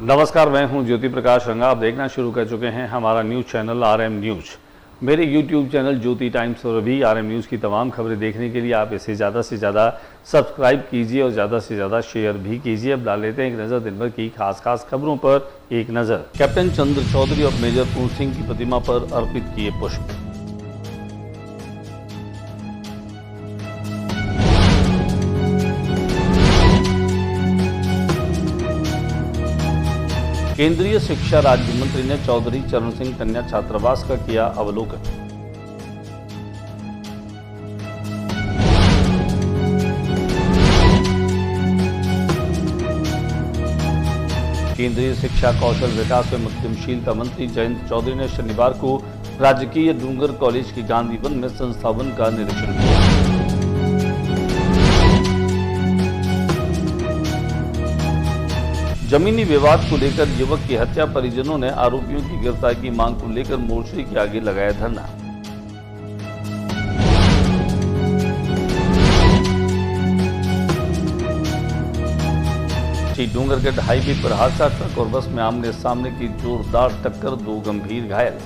नमस्कार, मैं हूं ज्योति प्रकाश रंगा। आप देखना शुरू कर चुके हैं हमारा न्यूज़ चैनल RM न्यूज़। मेरे YouTube चैनल ज्योति टाइम्स और अभी RM न्यूज़ की तमाम खबरें देखने के लिए आप इसे ज़्यादा से ज़्यादा सब्सक्राइब कीजिए और ज़्यादा से ज़्यादा शेयर भी कीजिए। अब डाल लेते हैं एक नज़र दिन भर की खास खबरों पर। एक नज़र कैप्टन चंद्र चौधरी और मेजर पूर्ण सिंह की प्रतिमा पर अर्पित किए पुष्प। केंद्रीय शिक्षा राज्य मंत्री ने चौधरी चरण सिंह कन्या छात्रावास का किया अवलोकन। केंद्रीय शिक्षा कौशल विकास एवं उद्यमशीलता मंत्री जयंत चौधरी ने शनिवार को राजकीय डूंगर कॉलेज के गांधी वन में संस्थापन का निरीक्षण किया। जमीनी विवाद को लेकर युवक की हत्या, परिजनों ने आरोपियों की गिरफ्तारी की मांग को लेकर मोर्चे के आगे लगाया धरना। डूंगरगढ़ हाईवे पर हादसा, ट्रक और बस में आमने सामने की जोरदार टक्कर, 2 गंभीर घायल।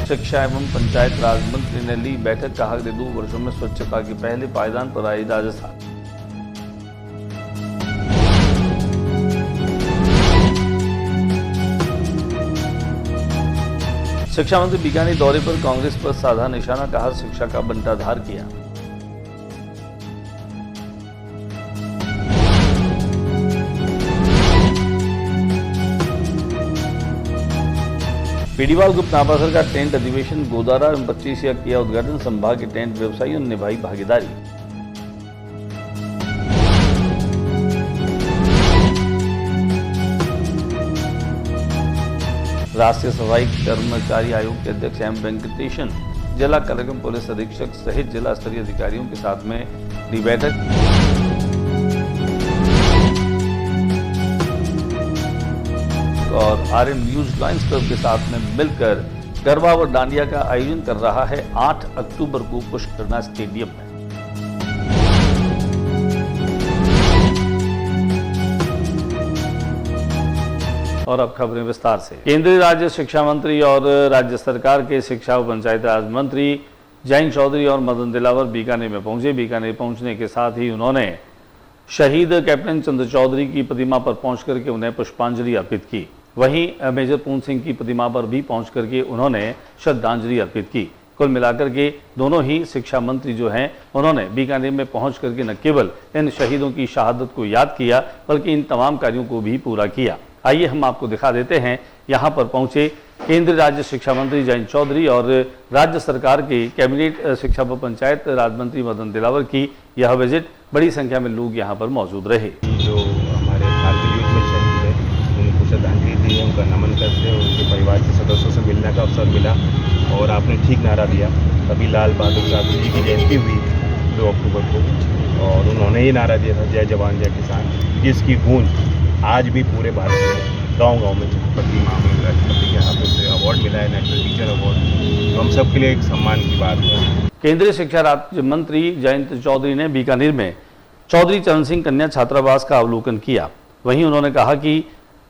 शिक्षा एवं पंचायत राज मंत्री ने ली बैठक, कहा अगले 2 वर्षों में स्वच्छता के पहले पायदान पर आई राजस्थान। शिक्षा मंत्री बीकानेर दौरे पर, कांग्रेस पर साधा निशाना, कहा शिक्षा का बंटाधार किया। पीडीवाल गुप्त नाबासर का टेंट अधिवेशन गोदारा एवं 25 का किया उद्घाटन, संभाग के टेंट व्यवसायियों ने निभाई भागीदारी। राष्ट्रीय सफाई कर्मचारी आयोग के अध्यक्ष एम वेंकटेशन, जिला कलेक्टर, पुलिस अधीक्षक सहित जिला स्तरीय अधिकारियों के साथ में ली बैठक। और RM न्यूज़ लायंस क्लब के साथ में मिलकर गरबा व डांडिया का आयोजन कर रहा है 8 अक्टूबर को पुष्करना स्टेडियम में। और अब खबरें विस्तार से। केंद्रीय राज्य शिक्षा मंत्री और राज्य सरकार के शिक्षा व पंचायत राज मंत्री जयंत चौधरी और मदन दिलावर बीकानेर में पहुंचे। बीकानेर पहुंचने के साथ ही उन्होंने शहीद कैप्टन चंद्र चौधरी की प्रतिमा पर पहुंच करके उन्हें पुष्पांजलि अर्पित की। वहीं मेजर पूर्ण सिंह की प्रतिमा पर भी पहुंच करके उन्होंने श्रद्धांजलि अर्पित की। कुल मिलाकर के दोनों ही शिक्षा मंत्री जो हैं, उन्होंने बीकानेर में पहुंच करके न केवल इन शहीदों की शहादत को याद किया, बल्कि इन तमाम कार्यों को भी पूरा किया। आइए हम आपको दिखा देते हैं यहाँ पर पहुंचे केंद्रीय राज्य शिक्षा मंत्री जयंत चौधरी और राज्य सरकार के कैबिनेट शिक्षा व पंचायत राज मंत्री मदन दिलावर की यह विजिट। बड़ी संख्या में लोग यहाँ पर मौजूद रहे। जो हमारे भारतीय युद्ध में शहीद है, उनको श्रद्धांजलि दी, उनका नमन करते हैं। उनके परिवार के सदस्यों से मिलने का अवसर मिला और आपने ठीक नारा दिया। तभी लाल बहादुर शास्त्री जी की जयंती हुई 2 अक्टूबर को, और उन्होंने ये नारा दिया था, जय जवान जय किसान, जिसकी गूंज आज भी पूरे भारत में गाँव में छत्रपति महामहिम राष्ट्रपति के हाथों से अवार्ड मिला है, नेशनल टीचर अवार्ड। तो हम सब के लिए एक सम्मान की बात है। केंद्रीय शिक्षा राज्य मंत्री जयंत चौधरी ने बीकानेर में चौधरी चरण सिंह कन्या छात्रावास का अवलोकन किया। वहीं उन्होंने कहा कि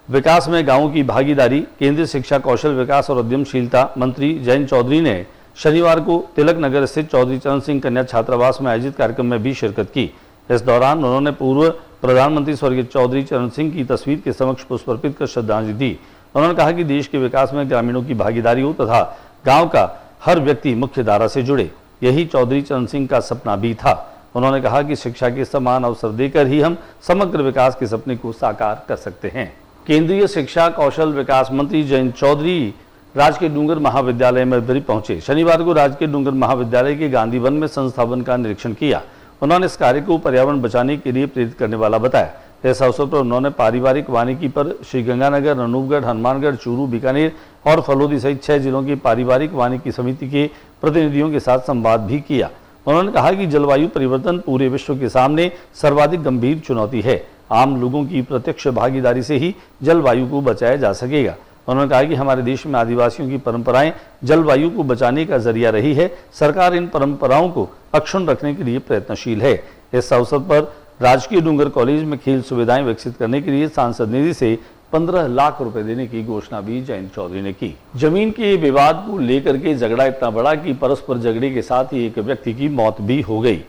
विकास में गांवों की भागीदारी। केंद्रीय शिक्षा कौशल विकास और उद्यमशीलता मंत्री जयंत चौधरी ने शनिवार को तिलक नगर स्थित चौधरी चरण सिंह कन्या छात्रावास में आयोजित कार्यक्रम में भी शिरकत की। इस दौरान उन्होंने पूर्व प्रधानमंत्री स्वर्गीय चौधरी चरण सिंह की तस्वीर के समक्ष पुष्प अर्पित कर श्रद्धांजलि दी। उन्होंने कहा कि देश के विकास में ग्रामीणों की भागीदारी हो तथा गांव का हर व्यक्ति मुख्य धारा से जुड़े, यही चौधरी चरण सिंह का सपना भी था। उन्होंने कहा कि शिक्षा के समान अवसर देकर ही हम समग्र विकास के सपने को साकार कर सकते हैं। केंद्रीय शिक्षा कौशल विकास मंत्री जयंत चौधरी राजकीय डूंगर महाविद्यालय में भी पहुंचे। शनिवार को राजकीय डूंगर महाविद्यालय के गांधी वन में संस्थापन का निरीक्षण किया। उन्होंने इस कार्य को पर्यावरण बचाने के लिए प्रेरित करने वाला बताया। इस अवसर पर उन्होंने पारिवारिक वानिकी पर श्रीगंगानगर, अनूपगढ़, हनुमानगढ़, चूरू, बीकानेर और फलोदी सहित 6 जिलों की पारिवारिक वानिकी समिति के प्रतिनिधियों के साथ संवाद भी किया। उन्होंने कहा कि जलवायु परिवर्तन पूरे विश्व के सामने सर्वाधिक गंभीर चुनौती है। आम लोगों की प्रत्यक्ष भागीदारी से ही जलवायु को बचाया जा सकेगा। उन्होंने कहा कि हमारे देश में आदिवासियों की परंपराएं जलवायु को बचाने का जरिया रही है। सरकार इन परंपराओं को अक्षुण्ण रखने के लिए प्रयत्नशील है। इस अवसर पर राजकीय डूंगर कॉलेज में खेल सुविधाएं विकसित करने के लिए सांसद निधि से 15 लाख रुपए देने की घोषणा भी जयंत चौधरी ने की। जमीन के विवाद को लेकर के झगड़ा इतना बड़ा कि परस्पर झगड़े के साथ ही एक व्यक्ति की मौत भी हो गई।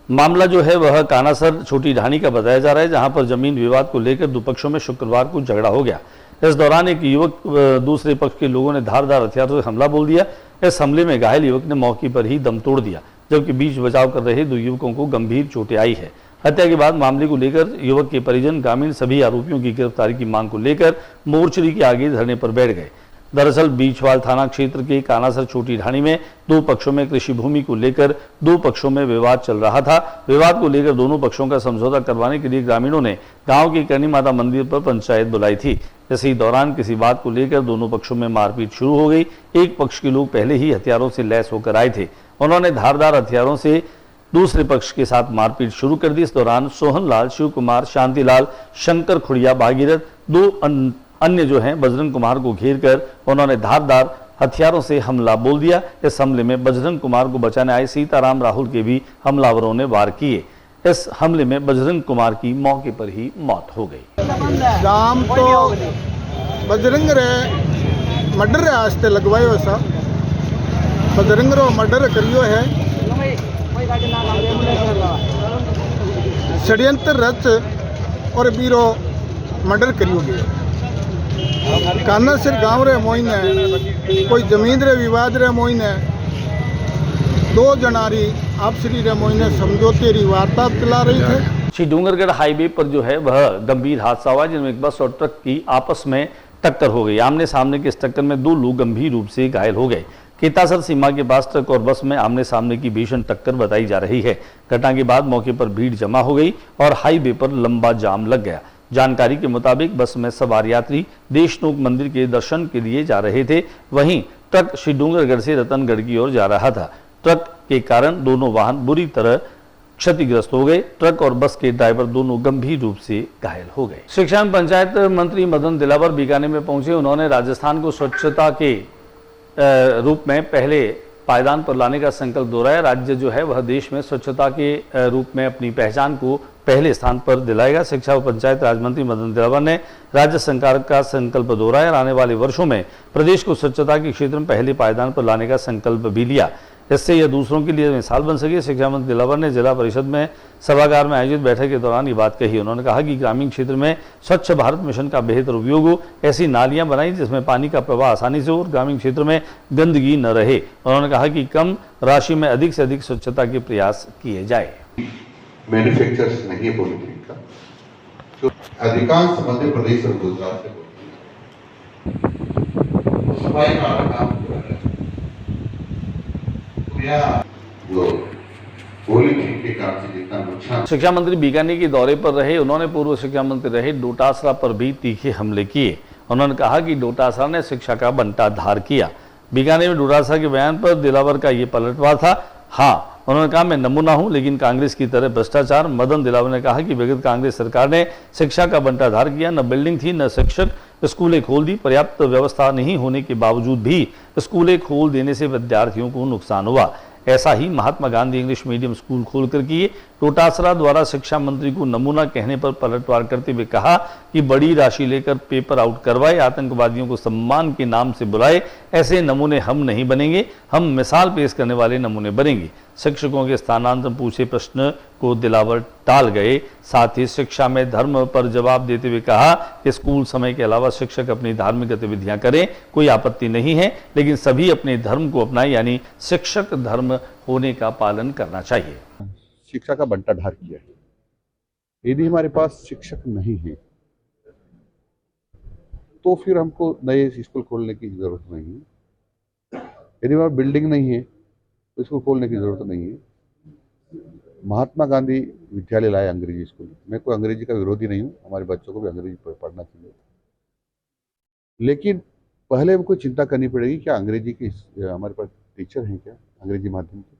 मामला जो है वह कानासर छोटी ढाणी का बताया जा रहा है, जहां पर जमीन विवाद को लेकर दो पक्षों में शुक्रवार को झगड़ा हो गया। इस दौरान एक युवक दूसरे पक्ष के लोगों ने धारदार हथियारों से हमला बोल दिया। इस हमले में घायल युवक ने मौके पर ही दम तोड़ दिया, जबकि बीच बचाव कर रहे 2 युवकों को गंभीर चोटें आई है। हत्या के बाद मामले को लेकर युवक के परिजन, ग्रामीण सभी आरोपियों की गिरफ्तारी की मांग को लेकर मोर्चरी के आगे धरने पर बैठ गए। दरअसल बीछवाल थाना क्षेत्र के कानासर छोटी ढाणी में 2 पक्षों में कृषि भूमि को लेकर 2 पक्षों में विवाद चल रहा था। विवाद को लेकर दोनों पक्षों का समझौता करवाने के लिए ग्रामीणों ने गांव के करनी माता मंदिर पर पंचायत बुलाई थी। इसी दौरान किसी बात को लेकर दोनों पक्षों में मारपीट शुरू हो गई। एक पक्ष के लोग पहले ही हथियारों से लैस होकर आए थे। उन्होंने धारदार हथियारों से दूसरे पक्ष के साथ मारपीट शुरू कर दी। इस दौरान सोहन लाल, शिव कुमार, शांतिलाल, शंकर खुड़िया, भागीरथ, 2 अन्य जो हैं बजरंग कुमार को घेर कर उन्होंने धारदार हथियारों से हमला बोल दिया। इस हमले में बजरंग कुमार को बचाने आए सीताराम राहुल के भी हमलावरों ने वार किए। इस हमले में बजरंग कुमार की मौके पर ही मौत हो गई। जाम तो बजरंग रे मर्डर आस्ते लगवायो सा, बजरंग रो मर्डर करियो है, षड्यंत्र रच और बीरो मर्डर करियो गयो। कानासर गांव रे मोइने कोई जमीन रे विवाद रे मोइने 2 जनारी आपसी रे मोइने समझौते री वार्ता चला रही थे। श्री डूंगरगढ़ हाईवे पर जो है वह गंभीर हादसा हुआ, जिनमें एक बस और ट्रक की आपस में टक्कर हो गई। आमने सामने की इस टक्कर में 2 लोग गंभीर रूप से घायल हो गए। केतासर सीमा के पास ट्रक और बस में आमने सामने की भीषण टक्कर बताई जा रही है। घटना के बाद मौके पर भीड़ जमा हो गई और हाईवे पर लंबा जाम लग गया। जानकारी के मुताबिक बस में सवार यात्री देशनोक मंदिर के दर्शन के लिए जा रहे थे, वहीं ट्रक श्री डूंगरगढ़ से रतनगढ़ की ओर जा रहा था। ट्रक के कारण दोनों वाहन बुरी तरह क्षतिग्रस्त हो गए। ट्रक और बस के ड्राइवर दोनों गंभीर रूप से घायल हो गए। शिक्षा एवं पंचायत मंत्री मदन दिलावर बीकानेर में पहुंचे। उन्होंने राजस्थान को स्वच्छता के रूप में पहले पायदान पर लाने का संकल्प दोहराया। राज्य जो है वह देश में स्वच्छता के रूप में अपनी पहचान को पहले स्थान पर दिलाएगा। शिक्षा व पंचायत राज मंत्री मदन दिलावर ने राज्य सरकार का संकल्प दोहराया और आने वाले वर्षों में प्रदेश को स्वच्छता के क्षेत्र में पहले पायदान पर लाने का संकल्प भी लिया। इससे यह दूसरों के लिए मिसाल बन सके। शिक्षा मंत्री दिलावर ने जिला परिषद में सभागार में आयोजित बैठक के दौरान ये बात कही। उन्होंने कहा कि ग्रामीण क्षेत्र में स्वच्छ भारत मिशन का बेहतर उपयोग हो, ऐसी नालियां बनाई जिसमें पानी का प्रवाह आसानी से हो और ग्रामीण क्षेत्र में गंदगी न रहे। उन्होंने कहा कि कम राशि में अधिक से अधिक स्वच्छता के प्रयास किए जाए। मैन्युफैक्चरर्स नहीं है पॉलिथीन का, तो अधिकांश मध्य प्रदेश और गुजरात से सफाई का काम कर रहे हैं। जो पॉलिथीन के कारण से जितना नुकसान। शिक्षा मंत्री बीकानेर के दौरे पर रहे। उन्होंने पूर्व शिक्षा मंत्री रहे डोटासरा पर भी तीखे हमले किए। उन्होंने कहा कि डोटासरा ने शिक्षा का बंटाधार किया। बीकानेर में डोटासरा के बयान पर दिलावर का ये पलटवार था। हाँ, उन्होंने कहा मैं नमूना हूं लेकिन कांग्रेस की तरह भ्रष्टाचार। मदन दिलावर ने कहा कि विगत कांग्रेस सरकार ने शिक्षा का बंटाधार किया, न बिल्डिंग थी न शिक्षक, स्कूलें खोल दी। पर्याप्त व्यवस्था नहीं होने के बावजूद भी स्कूलें खोल देने से विद्यार्थियों को नुकसान हुआ। ऐसा ही Mahatma Gandhi English medium school खोलकर किए। डोटासरा द्वारा शिक्षा मंत्री को नमूना कहने पर पलटवार करते हुए कहा कि बड़ी राशि लेकर पेपर आउट करवाए, आतंकवादियों को सम्मान के नाम से बुलाए। ऐसे नमूने हम नहीं बनेंगे, हम मिसाल पेश करने वाले नमूने बनेंगे। शिक्षकों के स्थानांतरण पूछे प्रश्न को दिलावर टाल गए। साथ ही शिक्षा में धर्म पर जवाब देते हुए कहा कि स्कूल समय के अलावा शिक्षक अपनी धार्मिक गतिविधियां करें, कोई आपत्ति नहीं है, लेकिन सभी अपने धर्म को अपनाएं, यानी शिक्षक धर्म होने का पालन करना चाहिए। शिक्षा का बंटाधार किया है। यदि हमारे पास शिक्षक नहीं है तो फिर हमको नए स्कूल खोलने की जरूरत नहीं है। यदि हमारा बिल्डिंग नहीं है तो इसको खोलने की जरूरत नहीं है। महात्मा गांधी विद्यालय लाए अंग्रेजी स्कूल। मैं कोई अंग्रेजी का विरोधी नहीं हूँ, हमारे बच्चों को भी अंग्रेजी पढ़ना चाहिए, लेकिन पहले हमको चिंता करनी पड़ेगी क्या अंग्रेजी की हमारे पास टीचर हैं क्या अंग्रेजी माध्यम के?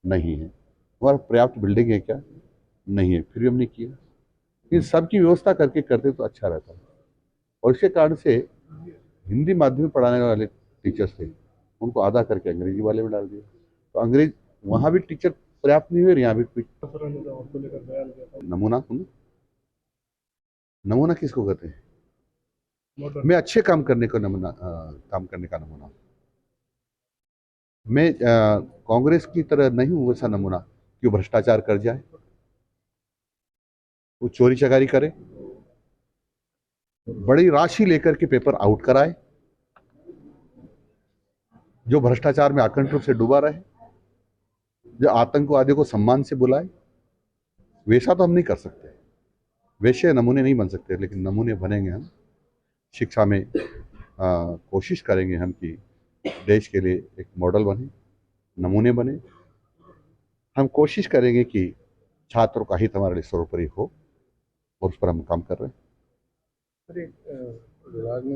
नहीं है। हमारा पर्याप्त बिल्डिंग है क्या? नहीं है, फिर भी हमने किया। इन सब की व्यवस्था करके करते तो अच्छा रहता है। और इसके कारण से हिंदी माध्यम में पढ़ाने वाले टीचर्स थे, उनको आधा करके अंग्रेजी वाले में डाल दिया, तो अंग्रेज वहाँ भी टीचर पर्याप्त नहीं हुए, यहाँ भी नमूना नमूना किसको कहते हैं? मैं अच्छे काम करने का नमूना, काम करने का नमूना। मैं कांग्रेस की तरह नहीं हूँ वैसा नमूना कि वो भ्रष्टाचार कर जाए, वो चोरी चकारी करे, बड़ी राशि लेकर के पेपर आउट कराए, जो भ्रष्टाचार में अखंड रूप से डूबा रहे, जो आतंकवादियों को सम्मान से बुलाए। वैसा तो हम नहीं कर सकते, वैसे नमूने नहीं बन सकते, लेकिन नमूने बनेंगे हम शिक्षा में। कोशिश करेंगे हम कि देश के लिए एक मॉडल बने, नमूने बने। हम कोशिश करेंगे कि छात्रों का हित हमारे लिए सर्वोपरि हो, और उस पर हम काम कर रहे हैं।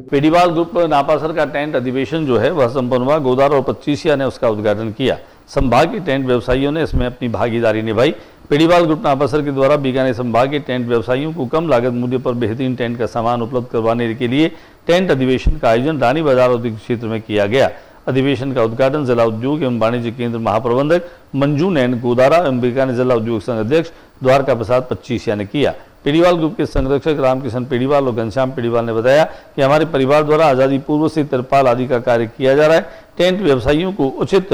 पेडीवाल ग्रुप नापासर का टेंट अधिवेशन जो है वह संपन्न हुआ। गोदार और 25 ने उसका उद्घाटन किया। संभाग के टेंट व्यवसायियों ने इसमें अपनी भागीदारी निभाई। पेडीवाल ग्रुप नापासर के द्वारा बीकानेर संभाग के टेंट व्यवसायियों को कम लागत मूल्य पर बेहतरीन टेंट का सामान उपलब्ध करवाने के लिए टेंट अधिवेशन का आयोजन रानी बाजार औद्योगिक क्षेत्र में किया गया। अधिवेशन का उद्घाटन जिला उद्योग एवं वाणिज्य केंद्र महाप्रबंधक मंजू नैन गोदारा एवं बीकानेर जिला उद्योग संघ अध्यक्ष द्वारका प्रसाद 25 ने किया। पेडीवाल ग्रुप के संरक्षक रामकिशन पेडीवाल और घनश्याम पेडीवाल ने बताया कि हमारे परिवार द्वारा आज़ादी पूर्व से तिरपाल आदि का कार्य किया जा रहा है। टेंट व्यवसायियों को उचित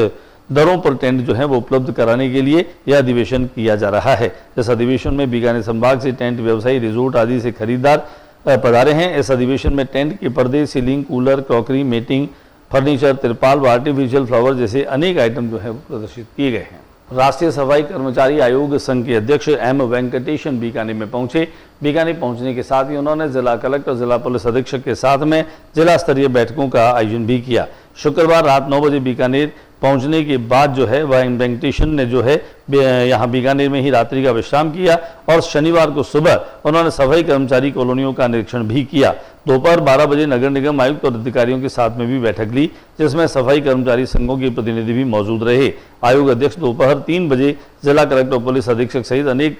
दरों पर टेंट जो है वो उपलब्ध कराने के लिए यह अधिवेशन किया जा रहा है। इस अधिवेशन में बीकानेर संभाग से टेंट व्यवसायी, रिजोर्ट आदि से खरीदार पधारे हैं। इस अधिवेशन में टेंट के पर्दे, ceiling, cooler, crockery, mating, furniture, तिरपाल व आर्टिफिशियल फ्लावर जैसे अनेक आइटम जो है वो प्रदर्शित किए गए हैं। राष्ट्रीय सफाई कर्मचारी आयोग संघ के अध्यक्ष एम वेंकटेशन बीकानेर में पहुंचे। बीकानेर पहुंचने के साथ ही उन्होंने जिला कलेक्टर, जिला पुलिस अधीक्षक के साथ में जिला स्तरीय बैठकों का आयोजन भी किया। शुक्रवार रात 9 बजे बीकानेर पहुंचने के बाद जो है वह वेंकटेशन ने जो है यहाँ बीकानेर में ही रात्रि का विश्राम किया और शनिवार को सुबह उन्होंने सफाई कर्मचारी कॉलोनियों का निरीक्षण भी किया। दोपहर 12 बजे नगर निगम आयुक्त और अधिकारियों के साथ में भी बैठक ली, जिसमें सफाई कर्मचारी संघों के प्रतिनिधि भी मौजूद रहे। आयोग अध्यक्ष दोपहर 3 बजे जिला कलेक्टर, पुलिस अधीक्षक सहित अनेक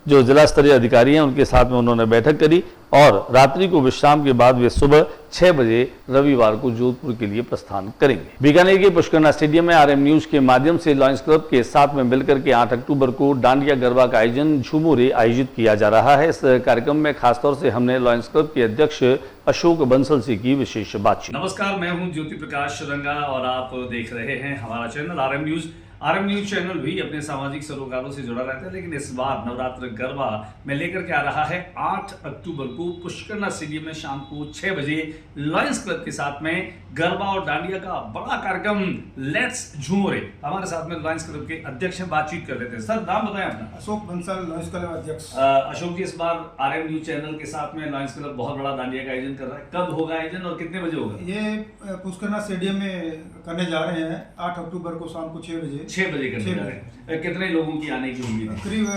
जो जिला स्तरीय अधिकारी हैं उनके साथ में उन्होंने बैठक करी और रात्रि को विश्राम के बाद वे सुबह 6 बजे रविवार को जोधपुर के लिए प्रस्थान करेंगे। बीकानेर के पुष्करना स्टेडियम में RM न्यूज के माध्यम से लॉयंस क्लब के साथ में मिलकर के 8 अक्टूबर को डांडिया गरबा का आयोजन झूमोरे आयोजित किया जा रहा है। इस कार्यक्रम में खासतौर से हमने लॉयंस क्लब के अध्यक्ष अशोक बंसल से की विशेष बातचीत। नमस्कार, मैं हूं ज्योति प्रकाश रंगा और आप देख रहे हैं हमारा channel RM news. RM news channel भी अपने सामाजिक सरोकारों से जुड़ा रहता है, लेकिन इस बार नवरात्र गरबा में लेकर के आ रहा है 8 अक्टूबर को पुष्करना स्टेडियम में शाम को 6 बजे लॉयंस क्लब के साथ में गरबा और डांडिया का बड़ा कार्यक्रम लेट्स झूमोरे। हमारे साथ में लॉयंस क्लब के अध्यक्ष हैं, बातचीत कर रहे थे। सर, नाम बताएं अपना। अशोक बंसल, लॉयंस क्लब अध्यक्ष। अशोक जी, इस बार RM न्यूज चैनल के साथ में लॉयंस क्लब बहुत बड़ा डांडिया का आयोजन कर रहा है। कब होगा आयोजन और कितने बजे होगा? ये पुष्करना स्टेडियम में करने जा रहे हैं 8 अक्टूबर को शाम को 6 बजे। 6 बजे करने जा रहे हैं। कितने लोगों की आने की उम्मीद है? करीब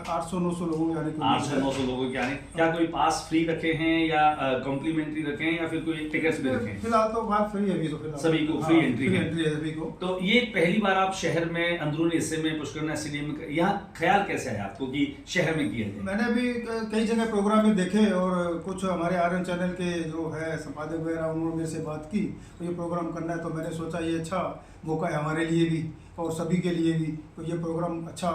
800-900 लोगों की आने की उम्मीद है। 800-900 लोगों की आने। क्या कोई पास फ्री रखे हैं या कॉम्प्लीमेंट्री रखे हैं या फिर कोई टिकट्स भी रखे हैं? फिलहाल तो बात फ्री है अभी, तो फिलहाल सभी को फ्री एंट्री है सभी को। तो ये पहली बार आप शहर में अंदरूनी हिस्से में पुष्करना स्टेडियम में, यहाँ ख्याल कैसे है आपको कि शहर में किया जाए? मैंने अभी कई जगह प्रोग्राम भी देखे और कुछ हमारे RM चैनल के जो है संपादक वगैरह उन्होंने मेरे से बात की, तो ये प्रोग्राम करना है, तो मैंने सोचा ये अच्छा मौका है हमारे लिए भी और सभी के लिए भी, तो ये प्रोग्राम अच्छा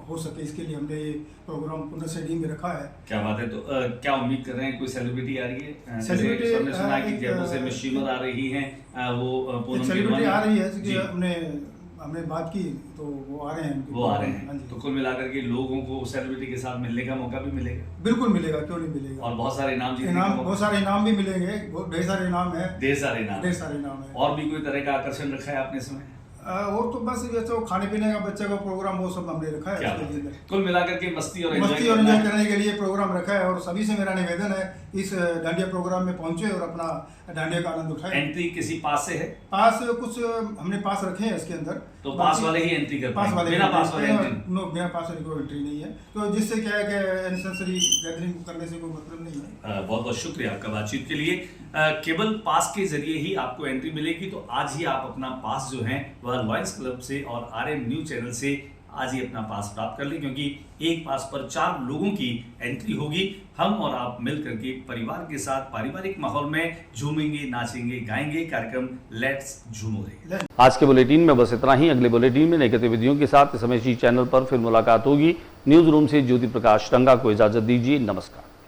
हो सके इसके लिए हमने ये प्रोग्राम पुनः स्टेडियम में रखा है। क्या बात है। तो क्या उम्मीद कर रहे हैं, कोई सेलिब्रिटी आ रही है? सेलिब्रिटी हमने सुना कि जयपुर से मिस शीमर आ रही हैं, वो सेलिब्रिटी आ रही है कि हमने बात की, तो वो आ रहे हैं। वो आ रहे हैं, तो कुल मिलाकर के लोगों को सेलिब्रिटी के साथ मिलने का मौका भी मिलेगा? बिल्कुल मिलेगा, क्यों नहीं मिलेगा। और बहुत सारे इनाम बहुत सारे इनाम भी मिलेंगे, ढेर सारे इनाम है। ढेर सारे इनाम है। और भी कोई तरह का आकर्षण रखा है आपने इसमें? और तो बस ये तो खाने पीने का बच्चे का प्रोग्राम वो सब हमने रखा है। कुल मिलाकर के मस्ती और एंजॉय करने के लिए प्रोग्राम रखा है और सभी से मेरा निवेदन है इस डांडिया प्रोग्राम में पहुंचे और अपना डांडिया का आनंद उठाएं। एंट्री किसी पास से है? पास कुछ हमने पास रखे हैं इसके अंदर, तो पास वाले ही एंट्री कर पास पाएंगे, वाले बिना पास वाले एंट्री नो, बिना पास वाले कोई एंट्री नहीं है। तो जिससे क्या है कि अननेसेसरी गैदरिंग करने से कोई मतलब नहीं है। बहुत बहुत शुक्रिया आपका बातचीत के लिए। केवल पास के जरिए ही आपको एंट्री मिलेगी, तो आज ही आप अपना पास जो है वह लॉयंस क्लब से और RM न्यूज चैनल से आज ही अपना पास प्राप्त कर लें, क्योंकि एक पास पर 4 लोगों की एंट्री होगी। हम और आप मिल करके परिवार के साथ पारिवारिक माहौल में झूमेंगे, नाचेंगे, गाएंगे। कार्यक्रम लेट्स झूमो रहेगा। आज के बुलेटिन में बस इतना ही। अगले बुलेटिन में नई गतिविधियों के साथ इस समय चैनल पर फिर मुलाकात होगी। न्यूज रूम से ज्योति प्रकाश रंगा को इजाजत दीजिए। नमस्कार।